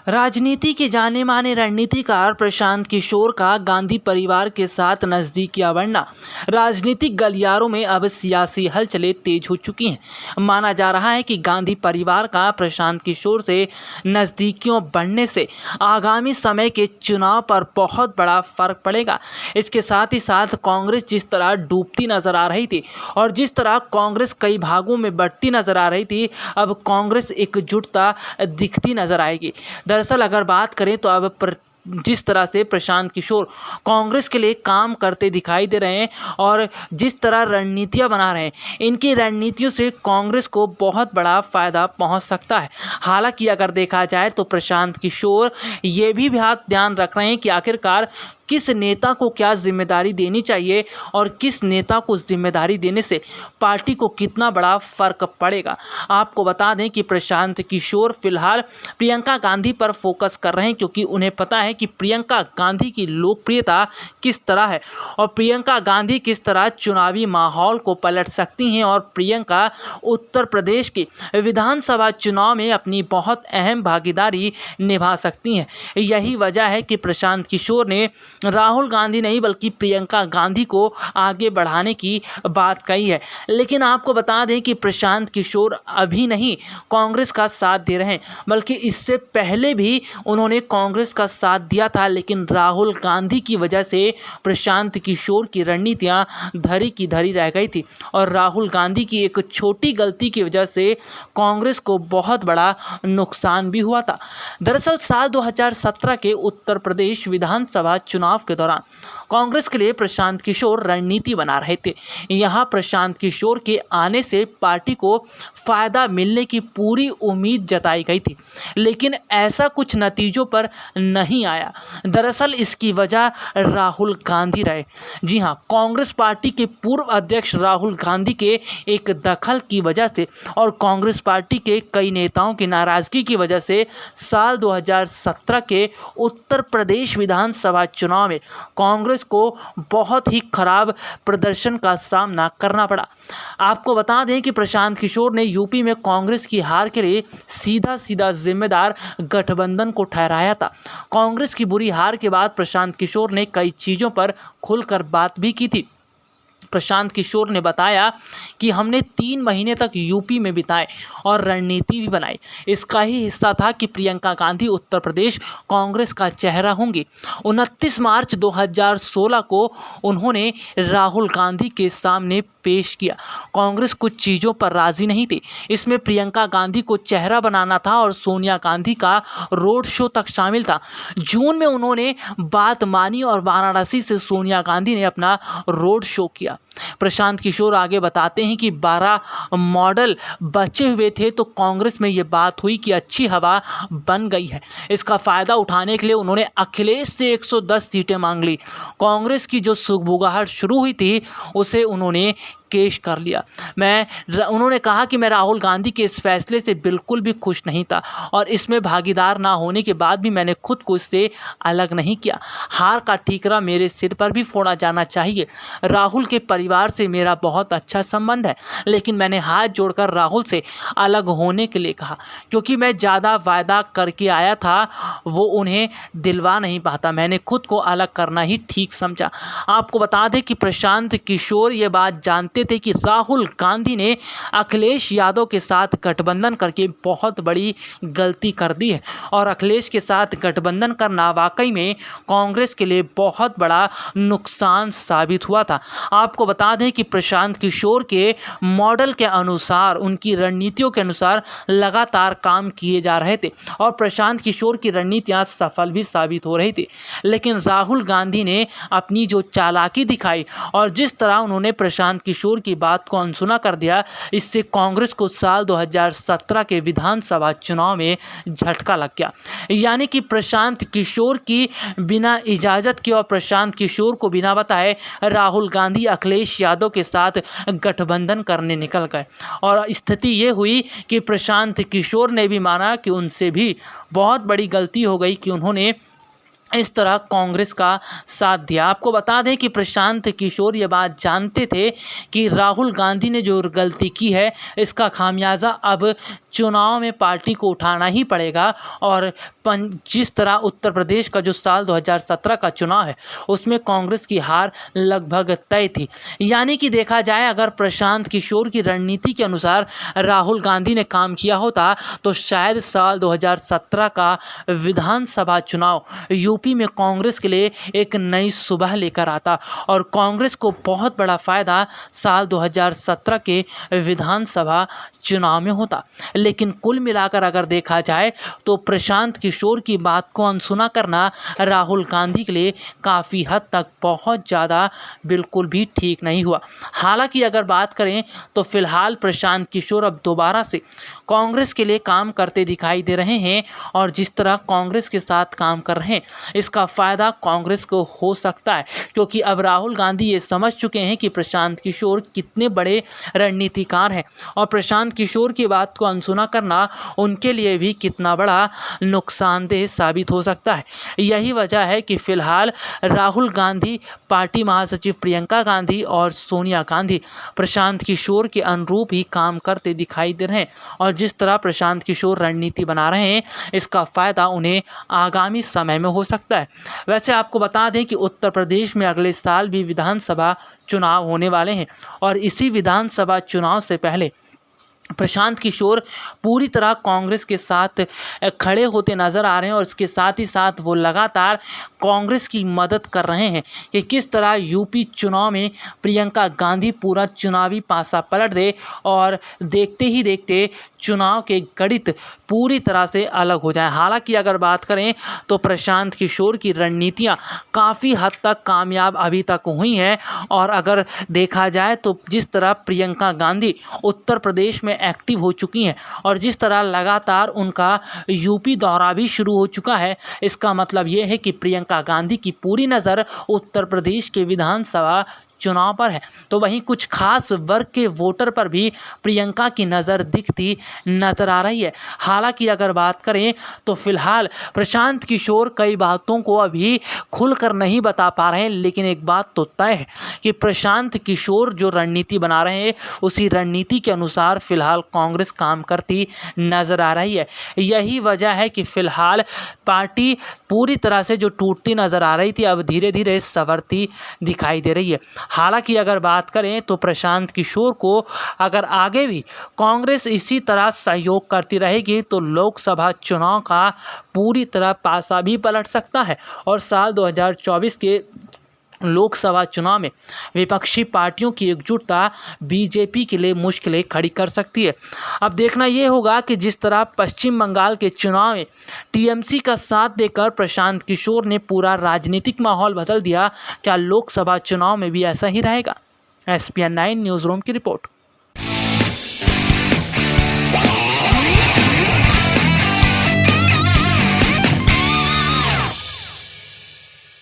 राजनीति के जाने माने रणनीतिकार प्रशांत किशोर का गांधी परिवार के साथ नजदीकियां बढ़ना। राजनीतिक गलियारों में अब सियासी हलचलें तेज हो चुकी हैं। माना जा रहा है कि गांधी परिवार का प्रशांत किशोर से नजदीकियों बढ़ने से आगामी समय के चुनाव पर बहुत बड़ा फर्क पड़ेगा। इसके साथ ही साथ कांग्रेस जिस तरह डूबती नजर आ रही थी और जिस तरह कांग्रेस कई भागों में बढ़ती नजर आ रही थी, अब कांग्रेस एकजुटता दिखती नजर आएगी। दरअसल अगर बात करें तो अब जिस तरह से प्रशांत किशोर कांग्रेस के लिए काम करते दिखाई दे रहे हैं और जिस तरह रणनीतियां बना रहे हैं, इनकी रणनीतियों से कांग्रेस को बहुत बड़ा फायदा पहुंच सकता है। हालांकि अगर देखा जाए तो प्रशांत किशोर ये भी बात ध्यान रख रहे हैं कि आखिरकार किस नेता को क्या जिम्मेदारी देनी चाहिए और किस नेता को जिम्मेदारी देने से पार्टी को कितना बड़ा फर्क पड़ेगा। आपको बता दें कि प्रशांत किशोर फिलहाल प्रियंका गांधी पर फोकस कर रहे हैं, क्योंकि उन्हें पता है कि प्रियंका गांधी की लोकप्रियता किस तरह है और प्रियंका गांधी किस तरह चुनावी माहौल को पलट सकती हैं और प्रियंका उत्तर प्रदेश के विधानसभा चुनाव में अपनी बहुत अहम भागीदारी निभा सकती हैं। यही वजह है कि प्रशांत किशोर ने राहुल गांधी नहीं बल्कि प्रियंका गांधी को आगे बढ़ाने की बात कही है। लेकिन आपको बता दें कि प्रशांत किशोर अभी नहीं कांग्रेस का साथ दे रहे हैं, बल्कि इससे पहले भी उन्होंने कांग्रेस का साथ दिया था। लेकिन राहुल गांधी की वजह से प्रशांत किशोर की रणनीतियां धरी की धरी रह गई थी और राहुल गांधी की एक छोटी गलती की वजह से कांग्रेस को बहुत बड़ा नुकसान भी हुआ था। दरअसल साल 2017 के उत्तर प्रदेश विधानसभा चुनाव के दौरान कांग्रेस के लिए प्रशांत किशोर रणनीति बना रहे थे। यहां प्रशांत किशोर के आने से पार्टी को फायदा मिलने की पूरी उम्मीद जताई गई थी, लेकिन ऐसा कुछ नतीजों पर नहीं आया। दरअसल इसकी वजह राहुल गांधी रहे। जी हां, कांग्रेस पार्टी के पूर्व अध्यक्ष राहुल गांधी के एक दखल की वजह से और कांग्रेस पार्टी के कई नेताओं की नाराजगी की वजह से साल 2017 के उत्तर प्रदेश विधानसभा चुनाव में कांग्रेस को बहुत ही खराब प्रदर्शन का सामना करना पड़ा। आपको बता दें कि प्रशांत किशोर ने यूपी में कांग्रेस की हार के लिए सीधा जिम्मेदार गठबंधन को ठहराया था। कांग्रेस की बुरी हार के बाद प्रशांत किशोर ने कई चीज़ों पर खुलकर बात भी की थी। प्रशांत किशोर ने बताया कि हमने 3 महीने तक यूपी में बिताए और रणनीति भी बनाई। इसका ही हिस्सा था कि प्रियंका गांधी उत्तर प्रदेश कांग्रेस का चेहरा होंगी। 29 मार्च 2016 को उन्होंने राहुल गांधी के सामने पेश किया। कांग्रेस कुछ चीज़ों पर राजी नहीं थी। इसमें प्रियंका गांधी को चेहरा बनाना था और सोनिया गांधी का रोड शो तक शामिल था। जून में उन्होंने बात मानी और वाराणसी से सोनिया गांधी ने अपना रोड शो किया। प्रशांत किशोर आगे बताते हैं कि 12 मॉडल बचे हुए थे तो कांग्रेस में ये बात हुई कि अच्छी हवा बन गई है। इसका फ़ायदा उठाने के लिए उन्होंने अखिलेश से 110 सीटें मांग ली। कांग्रेस की जो सुगबुगाहट शुरू हुई थी उसे उन्होंने केश कर लिया। उन्होंने कहा कि मैं राहुल गांधी के इस फैसले से बिल्कुल भी खुश नहीं था और इसमें भागीदार ना होने के बाद भी मैंने खुद को इससे अलग नहीं किया। हार का ठीकरा मेरे सिर पर भी फोड़ा जाना चाहिए। राहुल के परिवार से मेरा बहुत अच्छा संबंध है, लेकिन मैंने हाथ जोड़कर राहुल से अलग होने के लिए कहा, क्योंकि मैं ज़्यादा वायदा करके आया था वो उन्हें दिलवा नहीं पाता। मैंने खुद को अलग करना ही ठीक समझा। आपको बता दें कि प्रशांत किशोर ये बात जानते थे कि राहुल गांधी ने अखिलेश यादव के साथ गठबंधन करके बहुत बड़ी गलती कर दी है और अखिलेश के साथ गठबंधन करना वाकई में कांग्रेस के लिए बहुत बड़ा नुकसान साबित हुआ था। आपको बता दें कि प्रशांत किशोर के मॉडल के अनुसार, उनकी रणनीतियों के अनुसार लगातार काम किए जा रहे थे और प्रशांत किशोर की रणनीतियां सफल भी साबित हो रही थी। लेकिन राहुल गांधी ने अपनी जो चालाकी दिखाई और जिस तरह उन्होंने प्रशांत किशोर की बात को अनसुना कर दिया, इससे कांग्रेस को साल 2017 के विधानसभा चुनाव में झटका लग गया। यानी कि प्रशांत किशोर की बिना इजाज़त के और प्रशांत किशोर को बिना बताए राहुल गांधी अखिलेश यादव के साथ गठबंधन करने निकल गए और स्थिति ये हुई कि प्रशांत किशोर ने भी माना कि उनसे भी बहुत बड़ी गलती हो गई कि उन्होंने इस तरह कांग्रेस का साथ दिया। आपको बता दें कि प्रशांत किशोर ये बात जानते थे कि राहुल गांधी ने जो गलती की है इसका खामियाजा अब चुनाव में पार्टी को उठाना ही पड़ेगा। और जिस तरह उत्तर प्रदेश का जो साल 2017 का चुनाव है उसमें कांग्रेस की हार लगभग तय थी। यानी कि देखा जाए अगर प्रशांत किशोर की रणनीति के अनुसार राहुल गांधी ने काम किया होता तो शायद साल 2017 का विधानसभा चुनाव यूपी में कांग्रेस के लिए एक नई सुबह लेकर आता और कांग्रेस को बहुत बड़ा फायदा साल 2017 के विधानसभा चुनाव में होता। लेकिन कुल मिलाकर अगर देखा जाए तो प्रशांत किशोर की बात को अनसुना करना राहुल गांधी के लिए काफ़ी हद तक बहुत ज़्यादा बिल्कुल भी ठीक नहीं हुआ। हालांकि अगर बात करें तो फिलहाल प्रशांत किशोर अब दोबारा से कांग्रेस के लिए काम करते दिखाई दे रहे हैं और जिस तरह कांग्रेस के साथ काम कर रहे हैं इसका फ़ायदा कांग्रेस को हो सकता है, क्योंकि अब राहुल गांधी ये समझ चुके हैं कि प्रशांत किशोर कितने बड़े रणनीतिकार हैं और प्रशांत किशोर की बात को अनसुना करना उनके लिए भी कितना बड़ा नुकसानदेह साबित हो सकता है। यही वजह है कि फिलहाल राहुल गांधी, पार्टी महासचिव प्रियंका गांधी और सोनिया गांधी प्रशांत किशोर के अनुरूप ही काम करते दिखाई दे रहे हैं और जिस तरह प्रशांत किशोर रणनीति बना रहे हैं इसका फ़ायदा उन्हें आगामी समय में हो सकता है। वैसे आपको बता दें कि उत्तर प्रदेश में अगले साल भी विधानसभा चुनाव होने वाले हैं और इसी विधानसभा चुनाव से पहले प्रशांत किशोर पूरी तरह कांग्रेस के साथ खड़े होते नज़र आ रहे हैं और इसके साथ ही साथ वो लगातार कांग्रेस की मदद कर रहे हैं कि किस तरह यूपी चुनाव में प्रियंका गांधी पूरा चुनावी पासा पलट दे और देखते ही देखते चुनाव के गणित पूरी तरह से अलग हो जाए। हालांकि अगर बात करें तो प्रशांत किशोर की रणनीतियां काफ़ी हद तक कामयाब अभी तक हुई हैं और अगर देखा जाए तो जिस तरह प्रियंका गांधी उत्तर प्रदेश में एक्टिव हो चुकी हैं और जिस तरह लगातार उनका यूपी दौरा भी शुरू हो चुका है, इसका मतलब ये है कि प्रियंका गांधी की पूरी नज़र उत्तर प्रदेश के विधानसभा चुनाव पर है। तो वहीं कुछ खास वर्ग के वोटर पर भी प्रियंका की नज़र दिखती नजर आ रही है। हालांकि अगर बात करें तो फिलहाल प्रशांत किशोर कई बातों को अभी खुलकर नहीं बता पा रहे हैं, लेकिन एक बात तो तय है कि प्रशांत किशोर जो रणनीति बना रहे हैं उसी रणनीति के अनुसार फिलहाल कांग्रेस काम करती नजर आ रही है। यही वजह है कि फिलहाल पार्टी पूरी तरह से जो टूटती नजर आ रही थी अब धीरे धीरे संवरती दिखाई दे रही है। हालांकि अगर बात करें तो प्रशांत किशोर को अगर आगे भी कांग्रेस इसी तरह सहयोग करती रहेगी तो लोकसभा चुनाव का पूरी तरह पासा भी पलट सकता है और साल 2024 के लोकसभा चुनाव में विपक्षी पार्टियों की एकजुटता बीजेपी के लिए मुश्किलें खड़ी कर सकती है। अब देखना ये होगा कि जिस तरह पश्चिम बंगाल के चुनाव में टीएमसी का साथ देकर प्रशांत किशोर ने पूरा राजनीतिक माहौल बदल दिया, क्या लोकसभा चुनाव में भी ऐसा ही रहेगा। SPN 9 न्यूज़ रूम की रिपोर्ट।